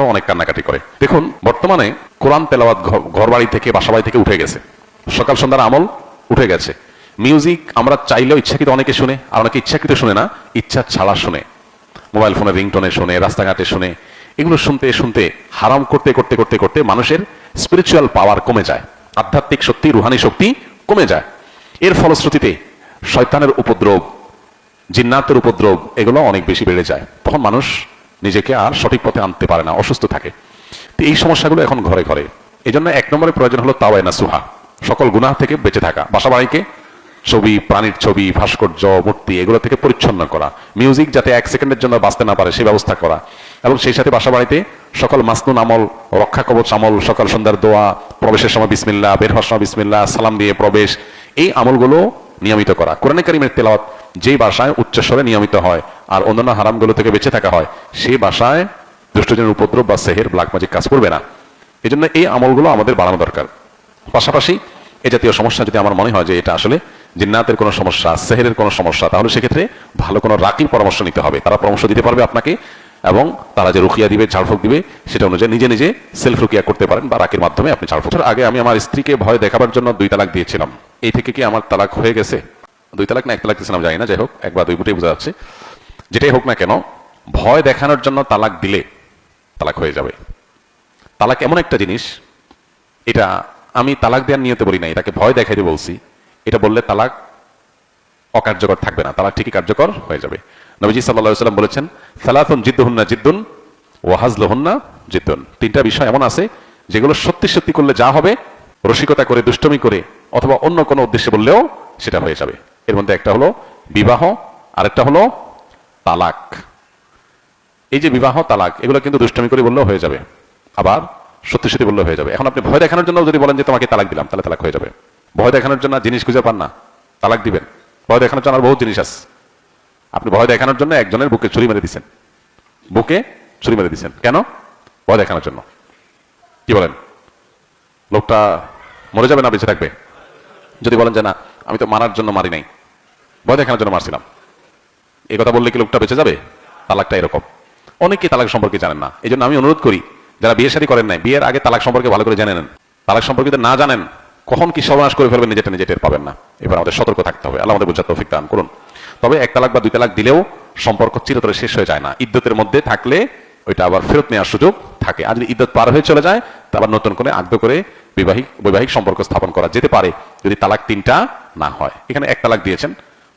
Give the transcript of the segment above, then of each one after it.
অনেক কান্নাকাটি করে। দেখুন, বর্তমানে কোরআন তেলাওয়াত ঘর বাড়ি থেকে, বাসা বাড়ি থেকে উঠে গেছে। সকাল সন্ধ্যার আমল উঠে গেছে। মিউজিক আমরা চাইলেও ইচ্ছাকৃত অনেকে শুনে, আর অনেকে ইচ্ছাকৃত শুনে না, ইচ্ছা ছাড়া শুনে, মোবাইল ফোনের রিংটোনে শুনে, রাস্তাঘাটে শুনে। এগুলো শুনতে শুনতে হারাম করতে করতে করতে করতে মানুষের স্পিরিচুয়াল পাওয়ার কমে যায়, আধ্যাত্মিক শক্তি, রুহানি শক্তি কমে যায়। এর ফলশ্রুতিতে শয়তানের উপদ্রব, জিন্নাতের উপদ্রব, এগুলো অনেক বেশি বেড়ে যায়। তখন মানুষ নিজেকে আর সঠিক পথে আনতে পারে না, অসুস্থ থাকে। তো এই সমস্যাগুলো এখন ঘরে ঘরে। এই জন্য 1 নম্বরে প্রয়োজন হলো তাওয়ায়ে নাসুহা, সকল গুনাহ থেকে বেঁচে থাকা। বাসা বাড়িকে ছবি, প্রাণীর ছবি, ভাস্কর্য, মূর্তি, এগুলো থেকে পরিচ্ছন্ন করা। মিউজিক যাতে 1 সেকেন্ডের জন্য বাঁচতে না পারে সে ব্যবস্থা করা। এবং সেই সাথে বাসা বাড়িতে সকল মাসনুন আমল, রক্ষা কবচ আমল, সকাল সন্ধ্যার দোয়া, প্রবেশের সময় বিসমিল্লাহ, বের হওয়ার সময় বিসমিল্লাহ, সালাম দিয়ে প্রবেশ, এই আমলগুলো নিয়মিত করা। কোরআনে কারীমের তেলাওয়াত যেই বাসায় উচ্চস্বরে নিয়মিত হয় আর অন্যান্য হারামগুলো থেকে বেঁচে থাকা হয়, সেই বাসায় দুষ্টজনের উপদ্রব বা সেহের, ব্ল্যাক ম্যাজিক কাজ করবে না। এই জন্য এই আমলগুলো আমাদের বাড়ানো দরকার। পাশাপাশি এই জাতীয় সমস্যা যদি আমার মনে হয় যে এটা আসলে জিন্নাতের কোনো সমস্যা, সেহেরের কোনো সমস্যা, তাহলে সেক্ষেত্রে ভালো কোনো রাকির পরামর্শ নিতে হবে। তারা পরামর্শ দিতে পারবে আপনাকে, এবং তারা যে রুকিয়া দিবে, ঝাড়ফুঁক দিবে, সেটা অনুযায়ী নিজে নিজে সেলফ রুকিয়া করতে পারেন, বা রাকির মাধ্যমে আপনি ঝাড়ফুঁক। আগে আমি আমার স্ত্রীকে ভয় দেখাবার জন্য 2 তালাক দিয়েছিলাম। এই থেকে কি আমার তালাক হয়ে গেছে? 2 তালাক না 1 তালাক দিয়েছিলাম জানি না, যাই হোক 1 বা 2 বুটেই বোঝা যাচ্ছে। যেটাই হোক না কেন, ভয় দেখানোর জন্য তালাক দিলে তালাক হয়ে যাবে। তালাক এমন একটা জিনিস, এটা আমি তালাক দেওয়ার নিয়তে বলি না, এটাকে ভয় দেখাইতে বলছি। এটা বললে তালাক অকার্যকর থাকবে না, তালাক ঠিকই কার্যকর হয়ে যাবে। নবীজি সাল্লাল্লাহু আলাইহি ওয়াসাল্লাম বলেছেন, সালাতুন জিদ্দুহুন্না জিদ্দুন ওয়া হাজলুহুন্না জিদ্দুন। 3টা বিষয় এমন আছে যেগুলো সত্যি সত্যি করলে যা হবে, রসিকতা করে, দুষ্টমি করে, অথবা অন্য কোনো উদ্দেশ্যে বললেও সেটা হয়ে যাবে। এর মধ্যে একটা হলো বিবাহ, আরেকটা হলো তালাক। এই যে বিবাহ, তালাক, এগুলো কিন্তু দুষ্টমি করে বললেও হয়ে যাবে, আবার সত্যি সত্যি বললেও হয়ে যাবে। এখন আপনি ভয় দেখানোর জন্য যদি বলেন যে তোমাকে তালাক দিলাম, তাহলে তালাক হয়ে যাবে। ভয় দেখানোর জন্য জিনিস খুঁজে পান না, তালাক দিবেন। ভয় দেখানোর জন্য আর বহুত জিনিস আছে। আপনি ভয় দেখানোর জন্য একজনের বুকে ছুরি মেরে দিচ্ছেন, বুকে ছুরি মেরে দিচ্ছেন কেন? ভয় দেখানোর জন্য। কি বলেন? লোকটা মরে যাবে না বেঁচে থাকবে? যদি বলেন যে না, আমি তো মারার জন্য মারি নাই, ভয় দেখানোর জন্য মারছিলাম, এই কথা বললে কি লোকটা বেঁচে যাবে? তালাকটা এরকম। অনেকে তালাক সম্পর্কে জানেন না। এই জন্য আমি অনুরোধ করি, যারা বিয়ে শাদী করেন নাই, বিয়ের আগে তালাক সম্পর্কে ভালো করে জেনে নেন। তালাক সম্পর্কে যদি না জানেন, কখন কি সর্বনাশ করে ফেলবেন নিজেটা নিজে টের পাবেন না। এবার আমাদের সতর্ক থাকতে হবে। আল্লাহ আমাদের বুঝার তৌফিক দান করুন। তবে 1 তালাক বা 2 তালাক দিলেও সম্পর্ক চিরতরে শেষ হয়ে যায় না। ইদ্যতের মধ্যে থাকলে ওইটা আবার ফেরত নেওয়ার সুযোগ থাকে। আর যদি ইদ্যত পার হয়ে চলে যায়, তা আবার নতুন করে আগ্ধ করে বৈবাহিক সম্পর্ক স্থাপন করা যেতে পারে, যদি তালাক 3টা না হয়। এখানে 1 তালাক দিয়েছেন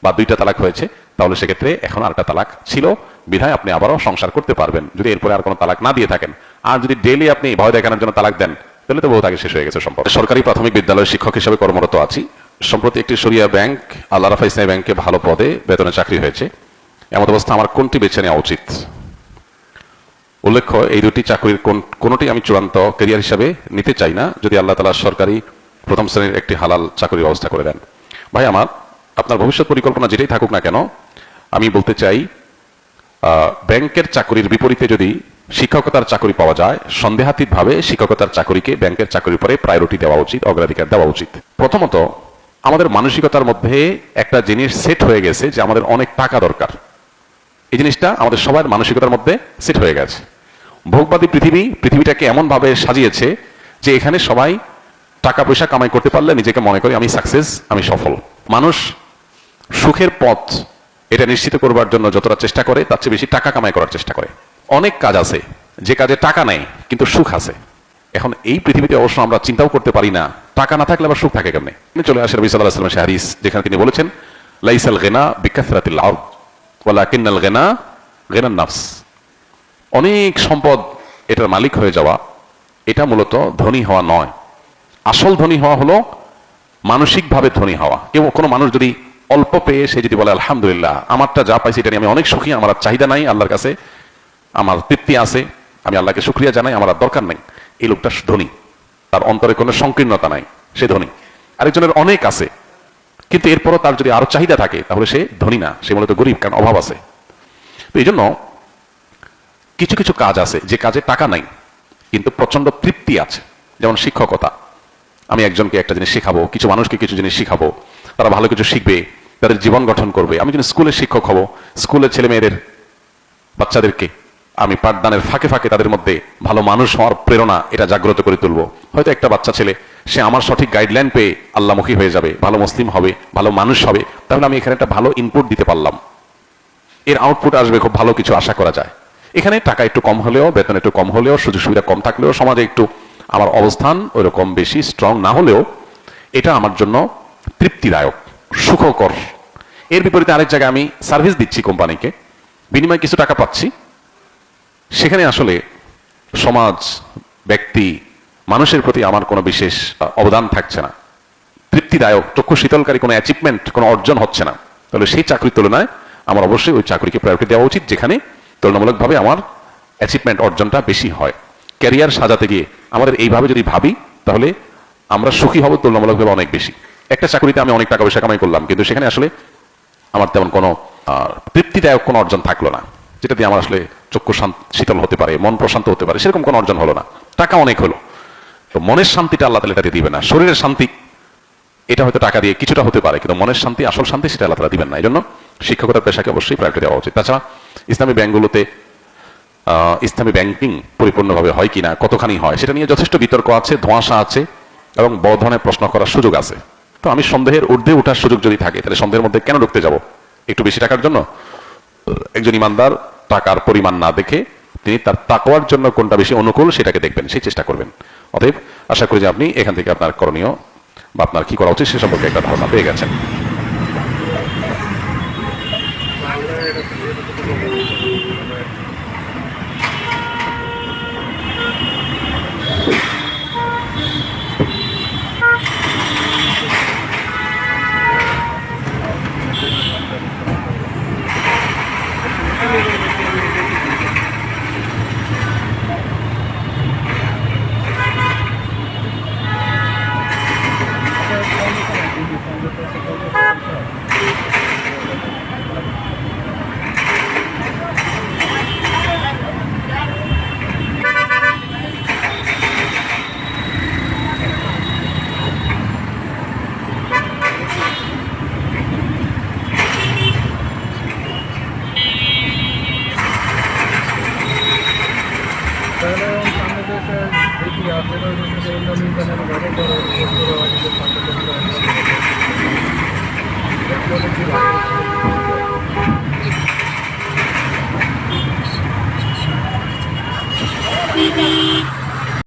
বা 2টা তালাক হয়েছে, তাহলে সেক্ষেত্রে এখন আরেকটা তালাক ছিল বিধায় আপনি আবারও সংসার করতে পারবেন, যদি এরপরে আর কোনো তালাক না দিয়ে থাকেন। আর যদি ডেইলি আপনি ভয় দেখানোর জন্য তালাক দেন, তাহলে তো বহুত আগে শেষ হয়ে গেছে সম্পর্ক। সরকারি প্রাথমিক বিদ্যালয়ের শিক্ষক হিসেবে কর্মরত আছি। সম্প্রতি একটি শরিয়া ব্যাংক, আল আরাফা ইসলামী ব্যাংকে ভালো পদে বেতনে চাকরি হয়েছে। এমন অবস্থা আমার কোনটি বেছে নেওয়া উচিত? উল্লেখ্য, এই 2টি চাকরির কোনটি আমি চূড়ান্ত ক্যারিয়ার হিসাবে নিতে চাই না, যদি আল্লাহ তাআলা সরকারি প্রথম শ্রেণীর একটি হালাল চাকরির ব্যবস্থা করে দেন। ভাই আমার, আপনার ভবিষ্যৎ পরিকল্পনা যেটাই থাকুক না কেন, আমি বলতে চাই, ব্যাংকের চাকরির বিপরীতে যদি শিক্ষকতার চাকরি পাওয়া যায়, সন্দেহাতীতভাবে শিক্ষকতার চাকরিকে ব্যাংকের চাকরির পরে প্রায়োরিটি দেওয়া উচিত, অগ্রাধিকার দেওয়া উচিত। প্রথমত, আমাদের মানসিকতার মধ্যে একটা জিনিস সেট হয়ে গেছে যে আমাদের অনেক টাকা দরকার। এই জিনিসটা আমাদের সবার মানসিকতার মধ্যে সেট হয়ে গেছে। ভোগবাদী পৃথিবীটাকে এমন ভাবে সাজিয়েছে যে এখানে সবাই টাকা পয়সা কামাই করতে পারলে নিজেকে মনে করে আমি সাকসেস, আমি সফল। মানুষ সুখের পথ এটা নিশ্চিত করবার জন্য যতটা চেষ্টা করে, তার চেয়ে বেশি টাকা কামাই করার চেষ্টা করে। অনেক কাজ আছে যে কাজে টাকা নেই কিন্তু সুখ আছে। এখন এই পৃথিবীতে অবশ্য আমরা চিন্তাও করতে পারি না টাকা না থাকলে আবার সুখ থাকে কেমনে। চলে আসে নবী সাল্লাল্লাহু আলাইহি ওয়াসাল্লামের হাদিস, যেখানে তিনি বলেছেন, লাইসাল গিনা বিকাসরাতিল আরদ ওয়ালাকিন্নাল গিনা গিনান নাফস। অনেক সম্পদ এটার মালিক হয়ে যাওয়া, এটা মূলত ধনী হওয়া নয়। আসল ধনী হওয়া হলো মানসিকভাবে ধনী হওয়া। কোনো মানুষ যদি অল্প পেয়ে সে যদি বলে আলহামদুলিল্লাহ, আমারটা যা পাইছি এটা নিয়ে আমি অনেক সুখী, আমার আর চাহিদা নাই, আল্লাহর কাছে আমার তৃপ্তি আছে, আমি আল্লাহকে শুকরিয়া জানাই, আমার আর দরকার নেই, এই লোকটা ধনী। তার অন্তরে কোনো সংকীর্ণতা নাই, সে ধনী। আরেকজনের অনেক আছে কিন্তু এরপরও তার যদি আরো চাহিদা থাকে, তাহলে সে ধনী না, সে মূলত গরিব, কারণ অভাব আছে। তো এই জন্য কিছু কিছু কাজ আছে যে কাজে টাকা নাই কিন্তু প্রচন্ড তৃপ্তি আছে। যেমন শিক্ষকতা, আমি একজনকে একটা জিনিস শেখাবো, কিছু মানুষকে কিছু জিনিস শিখাবো, তারা ভালো কিছু শিখবে, তাদের জীবন গঠন করবে। আমি যদি স্কুলের শিক্ষক হব, স্কুলের ছেলে মেয়েদের, বাচ্চাদেরকে আমি পাঠদানের ফাঁকে ফাঁকে তাদের মধ্যে ভালো মানুষ হওয়ার প্রেরণা এটা জাগ্রত করে তুলবো। হয়তো একটা বাচ্চা ছেলে সে আমার সঠিক গাইডলাইন পেয়ে আল্লাহমুখী হয়ে যাবে, ভালো মুসলিম হবে, ভালো মানুষ হবে, তাহলে আমি এখানে একটা ভালো ইনপুট দিতে পারলাম, এর আউটপুট আসবে, খুব ভালো কিছু আশা করা যায়। এখানে টাকা একটু কম হলেও, বেতন একটু কম হলেও, সুযোগ সুবিধা কম থাকলেও, সমাজে একটু আমার অবস্থান ওইরকম বেশি স্ট্রং না হলেও এটা আমার জন্য তৃপ্তিদায়ক, সুখকর। এর বিপরীতে আরেক জায়গায় আমি সার্ভিস দিচ্ছি কোম্পানিকে, বিনিময়ে কিছু টাকা পাচ্ছি, সেখানে আসলে সমাজ, ব্যক্তি, মানুষের প্রতি আমার কোনো বিশেষ অবদান থাকছে না, তৃপ্তিদায়ক, চক্ষু শীতলকারী কোনো অ্যাচিভমেন্ট, কোনো অর্জন হচ্ছে না। তাহলে সেই চাকরির তুলনায় আমার অবশ্যই ওই চাকরিকে প্রায়োরিটি দেওয়া উচিত যেখানে তুলনামূলকভাবে আমার অ্যাচিভমেন্ট অর্জনটা বেশি হয়। ক্যারিয়ার সাজাতে গিয়ে আমাদের এইভাবে যদি ভাবি তাহলে আমরা সুখী হব তুলনামূলকভাবে অনেক বেশি। একটা চাকরিতে আমি অনেক টাকা পয়সা কামাই করলাম, কিন্তু সেখানে আসলে আমার তেমন কোনো তৃপ্তিদায়ক কোনো অর্জন থাকলো না, যেটা দিয়ে আমার আসলে চক্ষু শীতল হতে পারে, মন প্রশান্ত হতে পারে, সেরকম কোনো অর্জন হলো না। টাকা অনেক হলো, তো মনের শান্তিটা আল্লাহ তাআলা এটাতে দিবে না। শরীরের শান্তি এটা হয়তো টাকা দিয়ে কিছুটা হতে পারে, কিন্তু মনের শান্তি, আসল শান্তি সেটা আল্লাহ তাআলা দিবেন না। এই জন্য শিক্ষকতার পেশাকে অবশ্যই প্রায়োরিটি দেওয়া উচিত। তাছাড়া ইসলামী ব্যাংকগুলোতে ইসলামী ব্যাংকিং পরিপূর্ণভাবে হয় কিনা, কতখানি হয়, সেটা নিয়ে যথেষ্ট বিতর্ক আছে, ধোঁয়াশা আছে এবং বড় ধরনের প্রশ্ন করার সুযোগ আছে। তো আমি সন্দেহের ঊর্ধ্বে ওঠার সুযোগ যদি থাকে তাহলে সন্দেহের মধ্যে কেন ঢুকতে যাব একটু বেশি টাকার জন্য? একজন ইমানদার টাকার পরিমাণ না দেখে তিনি তার তাকওয়ার জন্য কোনটা বেশি অনুকূল সেটাকে দেখবেন, সেই চেষ্টা করবেন। অতএব আশা করি যে আপনি এখান থেকে আপনার করণীয় বা আপনার কি করা উচিত সে সম্পর্কে একটা ধারণা পেয়ে গেছেন। Thank you.